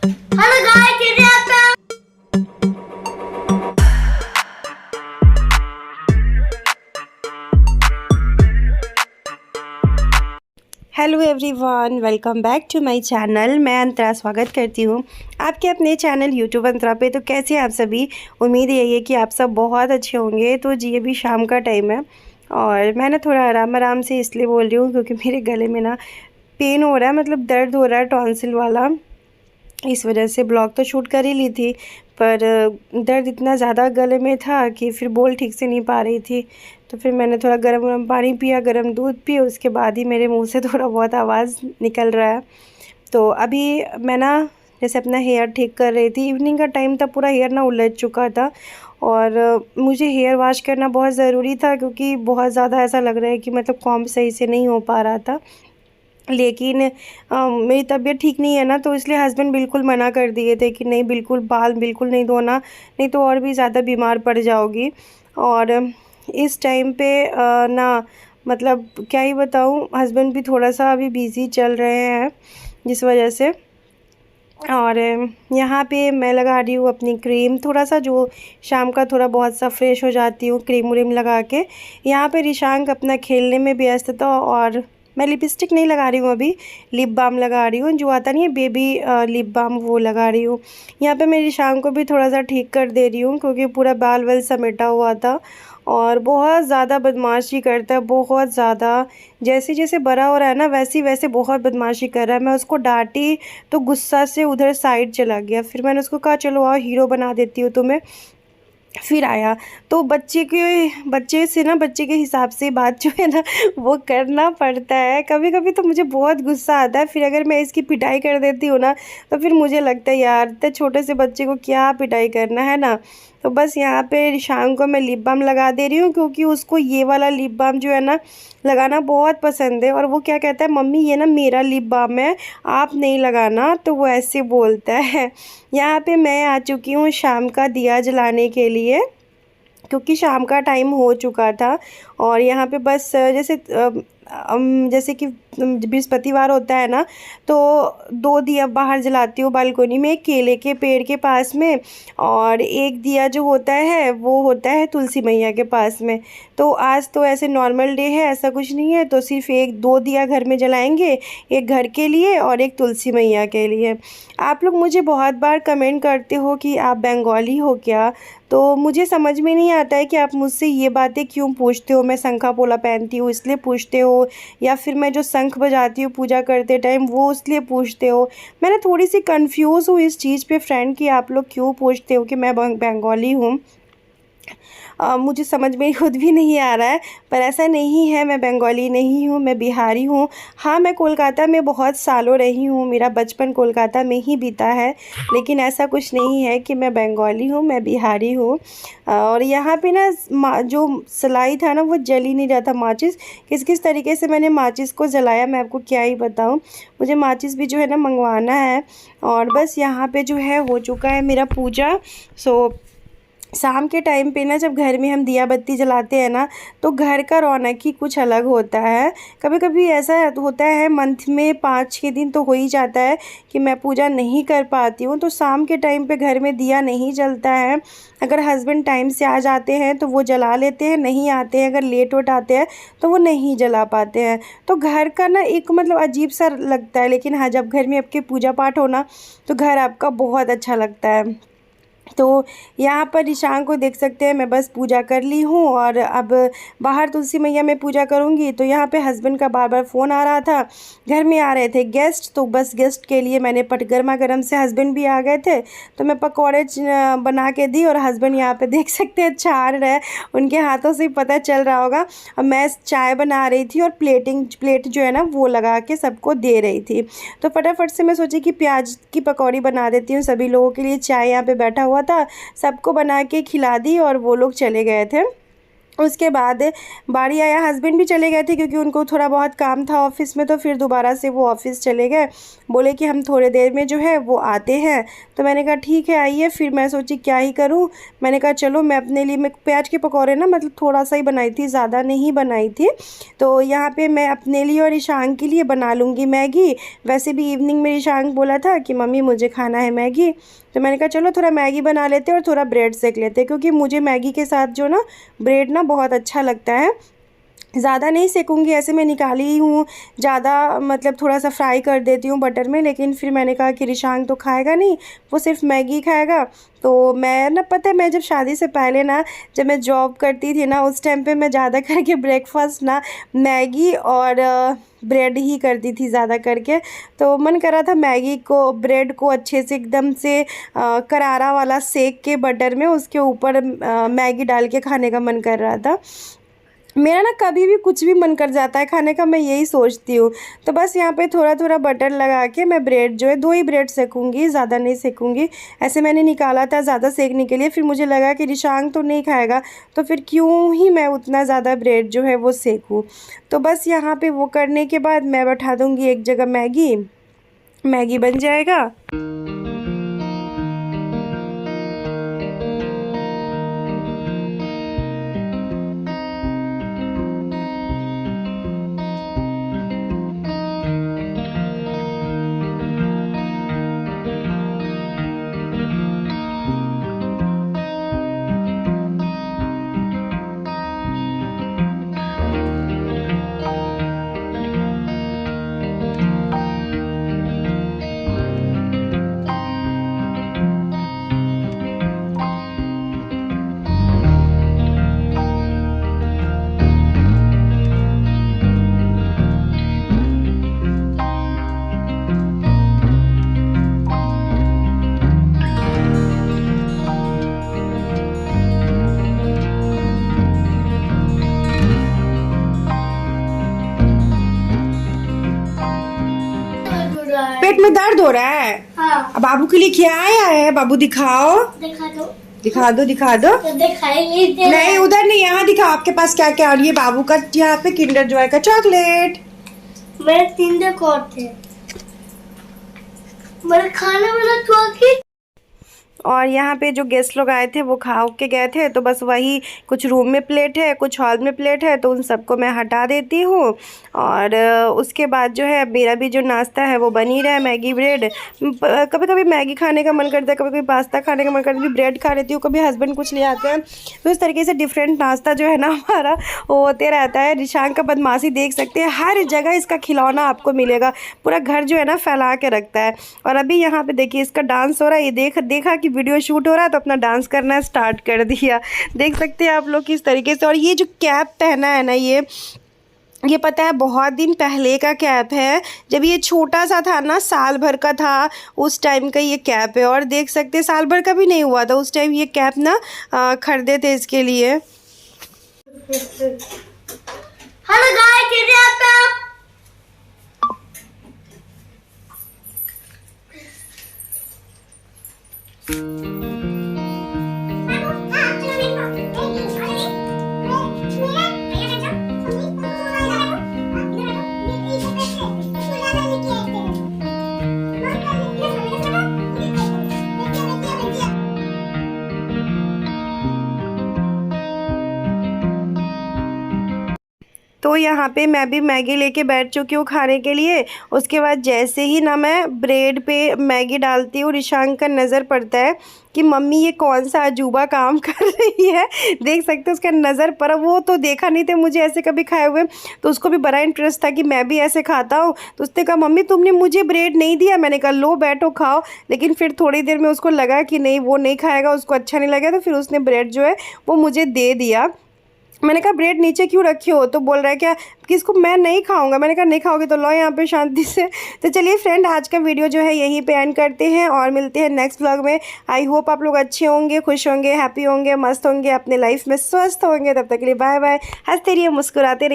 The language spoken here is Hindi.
हेलो गाइस, कैसे हैं आप सब। Hello everyone, welcome back to my channel. मैं अंतरा स्वागत करती हूँ आपके अपने चैनल यूट्यूब अंतरा पे। तो कैसे हैं आप सभी? उम्मीद यही है कि आप सब बहुत अच्छे होंगे। तो जी अभी शाम का टाइम है और मैं ना थोड़ा आराम आराम से इसलिए बोल रही हूँ क्योंकि मेरे गले में ना पेन हो रहा है, मतलब दर्द हो रहा है टॉन्सिल वाला। इस वजह से ब्लॉग तो शूट कर ही ली थी, पर दर्द इतना ज़्यादा गले में था कि फिर बोल ठीक से नहीं पा रही थी। तो फिर मैंने थोड़ा गर्म गर्म पानी पिया, गर्म दूध पिया, उसके बाद ही मेरे मुंह से थोड़ा बहुत आवाज़ निकल रहा है। तो अभी मैं ना जैसे अपना हेयर ठीक कर रही थी, इवनिंग का टाइम था, पूरा हेयर ना उलझ चुका था और मुझे हेयर वॉश करना बहुत ज़रूरी था क्योंकि बहुत ज़्यादा ऐसा लग रहा है कि मतलब कॉम्ब सही से नहीं हो पा रहा था। लेकिन मेरी तबीयत ठीक नहीं है ना, तो इसलिए हस्बैंड बिल्कुल मना कर दिए थे कि नहीं, बिल्कुल बाल बिल्कुल नहीं धोना, नहीं तो और भी ज़्यादा बीमार पड़ जाओगी। और इस टाइम पे ना मतलब क्या ही बताऊँ, हस्बैंड भी थोड़ा सा अभी बिज़ी चल रहे हैं जिस वजह से। और यहाँ पे मैं लगा रही हूँ अपनी क्रीम, थोड़ा सा जो शाम का थोड़ा बहुत सा फ्रेश हो जाती हूँ क्रीम व्रीम लगा के। यहाँ पे रिशांक अपना खेलने में व्यस्त था और मैं लिपस्टिक नहीं लगा रही हूँ अभी, लिप बाम लगा रही हूँ, जो आता नहीं है बेबी लिप बाम, वो लगा रही हूँ। यहाँ पे मैं रिशांक को भी थोड़ा सा ठीक कर दे रही हूँ क्योंकि पूरा बाल वाल समेटा हुआ था और बहुत ज़्यादा बदमाशी करता है, बहुत ज़्यादा। जैसे जैसे बड़ा हो रहा है ना वैसे वैसे बहुत बदमाशी कर रहा है। मैं उसको डांटी तो गुस्सा से उधर साइड चला गया। फिर मैंने उसको कहा चलो आओ हीरो बना देती हूँ तुम्हें। फिर आया। तो बच्चे से ना, बच्चे के हिसाब से बात जो है ना वो करना पड़ता है। कभी कभी तो मुझे बहुत गुस्सा आता है, फिर अगर मैं इसकी पिटाई कर देती हूँ ना तो फिर मुझे लगता है यार इतने छोटे से बच्चे को क्या पिटाई करना है ना। तो बस यहाँ पे रिशांक को मैं लिप बाम लगा दे रही हूँ क्योंकि उसको ये वाला लिप बाम जो है ना लगाना बहुत पसंद है। और वो क्या कहता है, मम्मी ये ना मेरा लिप बाम है, आप नहीं लगाना, तो वो ऐसे बोलता है। यहाँ पे मैं आ चुकी हूँ शाम का दिया जलाने के लिए क्योंकि शाम का टाइम हो चुका था। और यहाँ पे बस जैसे कि बृहस्पतिवार होता है ना, तो 2 दिया बाहर जलाती हूँ बालकोनी में, एक केले के पेड़ के पास में और एक दिया जो होता है वो होता है तुलसी मैया के पास में। तो आज तो ऐसे नॉर्मल डे है, ऐसा कुछ नहीं है, तो सिर्फ एक 2 दिया घर में जलाएंगे, एक घर के लिए और एक तुलसी मैया के लिए। आप लोग मुझे बहुत बार कमेंट करते हो कि आप बंगाली हो क्या, तो मुझे समझ में नहीं आता है कि आप मुझसे ये बातें क्यों पूछते हो। मैं शंखा पोला पहनती हूँ इसलिए पूछते हो, या फिर मैं जो शंख बजाती हूँ पूजा करते टाइम वो इसलिए पूछते हो। मैं ना थोड़ी सी कंफ्यूज हूँ इस चीज़ पे फ्रेंड कि आप लोग क्यों पूछते हो कि मैं बंगाली हूँ। मुझे समझ में खुद भी नहीं आ रहा है, पर ऐसा नहीं है, मैं बंगाली नहीं हूँ, मैं बिहारी हूँ। हाँ, मैं कोलकाता में बहुत सालों रही हूँ, मेरा बचपन कोलकाता में ही बीता है, लेकिन ऐसा कुछ नहीं है कि मैं बंगाली हूँ, मैं बिहारी हूँ। और यहाँ पे ना जो सिलाई था ना वो जल ही नहीं रहा था, माचिस। किस किस तरीके से मैंने माचिस को जलाया मैं आपको क्या ही बताऊँ। मुझे माचिस भी जो है ना मंगवाना है। और बस यहाँ पे जो है हो चुका है मेरा पूजा। सो शाम के टाइम पे ना जब घर में हम दिया बत्ती जलाते हैं ना तो घर का रौनक ही कुछ अलग होता है। कभी कभी ऐसा होता है मंथ में 5-6 दिन तो हो ही जाता है कि मैं पूजा नहीं कर पाती हूँ, तो शाम के टाइम पे घर में दिया नहीं जलता है। अगर हस्बैंड टाइम से आ जाते हैं तो वो जला लेते हैं, नहीं आते हैं, अगर लेट वेट आते हैं तो वो नहीं जला पाते हैं। तो घर का ना एक मतलब अजीब सा लगता है, लेकिन हाँ जब घर में आपके पूजा पाठ होना तो घर आपका बहुत अच्छा लगता है। तो यहाँ पर ईशान को देख सकते हैं, मैं बस पूजा कर ली हूँ और अब बाहर तुलसी मैया में पूजा करूँगी। तो यहाँ पे हस्बैंड का बार बार फ़ोन आ रहा था, घर में आ रहे थे गेस्ट, तो बस गेस्ट के लिए मैंने गर्मा गर्म से, हस्बैंड भी आ गए थे तो मैं पकौड़े बना के दी और हस्बैंड यहाँ पे देख सकते हैं छान रहे, उनके हाथों से ही पता चल रहा होगा। और मैं चाय बना रही थी और प्लेट जो है ना वो लगा के सबको दे रही थी। तो फटाफट से मैं सोची कि प्याज की पकौड़ी बना देती हूँ सभी लोगों के लिए। चाय यहाँ पे बैठा हुआ था, सबको बना के खिला दी और वो लोग चले गए थे। उसके बाद बारी आया, हस्बैंड भी चले गए थे क्योंकि उनको थोड़ा बहुत काम था ऑफ़िस में, तो फिर दोबारा से वो ऑफ़िस चले गए। बोले कि हम थोड़ी देर में जो है वो आते हैं। तो मैंने कहा ठीक है आइए। फिर मैं सोची क्या ही करूं, मैंने कहा चलो मैं अपने लिए, मैं प्याज के पकौड़े ना मतलब थोड़ा सा ही बनाई थी, ज़्यादा नहीं बनाई थी। तो यहाँ पे मैं अपने लिए और ईशान के लिए बना लूँगी मैगी। वैसे भी इवनिंग में ईशान बोला था कि मम्मी मुझे खाना है मैगी, तो मैंने कहा चलो थोड़ा मैगी बना लेते हैं और थोड़ा ब्रेड सेक लेते हैं, क्योंकि मुझे मैगी के साथ जो ना ब्रेड ना बहुत अच्छा लगता है। ज़्यादा नहीं सेकूँगी, ऐसे मैं निकाली ही हूँ, ज़्यादा मतलब थोड़ा सा फ्राई कर देती हूँ बटर में। लेकिन फिर मैंने कहा कि रिशांग तो खाएगा नहीं, वो सिर्फ मैगी खाएगा। तो मैं ना, पता है मैं जब शादी से पहले ना, जब मैं जॉब करती थी ना, उस टाइम पे मैं ज़्यादा करके ब्रेकफास्ट ना मैगी और ब्रेड ही करती थी ज़्यादा करके। तो मन कर रहा था मैगी को, ब्रेड को अच्छे से एकदम से करारा वाला सेक के बटर में उसके ऊपर मैगी डाल के खाने का मन कर रहा था। मेरा ना कभी भी कुछ भी मन कर जाता है खाने का, मैं यही सोचती हूँ। तो बस यहाँ पे थोड़ा थोड़ा बटर लगा के मैं ब्रेड जो है 2 ही ब्रेड सेकूँगी, ज़्यादा नहीं सेकूँगी। ऐसे मैंने निकाला था ज़्यादा सेकने के लिए, फिर मुझे लगा कि रिशांग तो नहीं खाएगा, तो फिर क्यों ही मैं उतना ज़्यादा ब्रेड जो है वो सेकूँ। तो बस यहाँ पे वो करने के बाद मैं बैठा दूँगी एक जगह मैगी, मैगी बन जाएगा। पेट में दर्द हो रहा है? हाँ। अब बाबू के लिए क्या आया है? बाबू दिखाओ, दिखा दो। दिखा दो, दिखा दो। तो दिखाई नहीं दे नहीं उधर नहीं, यहाँ दिखाओ आपके पास क्या क्या। और ये बाबू का यहाँ पे किंडर जॉय का चॉकलेट। मेरे 3 दिन और थे, मेरे खाने वाला चॉकलेट। और यहाँ पे जो गेस्ट लोग आए थे वो खा के गए थे, तो बस वही कुछ रूम में प्लेट है, कुछ हॉल में प्लेट है, तो उन सबको मैं हटा देती हूँ। और उसके बाद जो है मेरा भी जो नाश्ता है वो बन ही रहा है, मैगी ब्रेड। कभी कभी मैगी खाने का मन करता है, कभी कभी पास्ता खाने का मन करता है, ब्रेड खा लेती हूँ, कभी हस्बैंड कुछ ले आते हैं। तो इस तरीके से डिफरेंट नाश्ता जो है ना हमारा वो होते रहता है। रिशांग का बदमाशी देख सकते हैं, हर जगह इसका खिलौना आपको मिलेगा, पूरा घर जो है ना फैला के रखता है। और अभी यहाँ पे देखिए इसका डांस हो रहा है, ये देखा कि वीडियो शूट हो रहा है तो अपना डांस करना स्टार्ट कर दिया। देख सकते हैं आप लोग किस तरीके से। और ये जो कैप पहना है ना, ये पता है बहुत दिन पहले का कैप है, जब ये छोटा सा था ना, साल भर का था उस टाइम का ये कैप है। और देख सकते हैं साल भर का भी नहीं हुआ था उस टाइम ये कैप ना खरीदे थे इसके लिए। हेलो गाइस, कैसे आप? तो यहाँ पे मैं भी मैगी लेके बैठ चुकी हूँ खाने के लिए। उसके बाद जैसे ही ना मैं ब्रेड पे मैगी डालती हूँ, रिशांग का नज़र पड़ता है कि मम्मी ये कौन सा अजूबा काम कर रही है। देख सकते हो उसका नज़र पड़ा, वो तो देखा नहीं थे मुझे ऐसे कभी खाए हुए, तो उसको भी बड़ा इंटरेस्ट था कि मैं भी ऐसे खाता हूँ। तो उसने कहा मम्मी तुमने मुझे ब्रेड नहीं दिया। मैंने कहा लो बैठो खाओ। लेकिन फिर थोड़ी देर में उसको लगा कि नहीं वो नहीं खाएगा, उसको अच्छा नहीं लगा, तो फिर उसने ब्रेड जो है वो मुझे दे दिया। मैंने कहा ब्रेड नीचे क्यों रखी हो? तो बोल रहा है क्या कि इसको मैं नहीं खाऊंगा। मैंने कहा नहीं खाओगे तो लो यहाँ पे शांति से। तो चलिए फ्रेंड, आज का वीडियो जो है यहीं पे एंड करते हैं और मिलते हैं नेक्स्ट व्लॉग में। आई होप आप लोग अच्छे होंगे, खुश होंगे, हैप्पी होंगे, मस्त होंगे, अपने लाइफ में स्वस्थ होंगे। तब तक के लिए बाय बाय। हंसते रहिए, मुस्कुराते रहिए।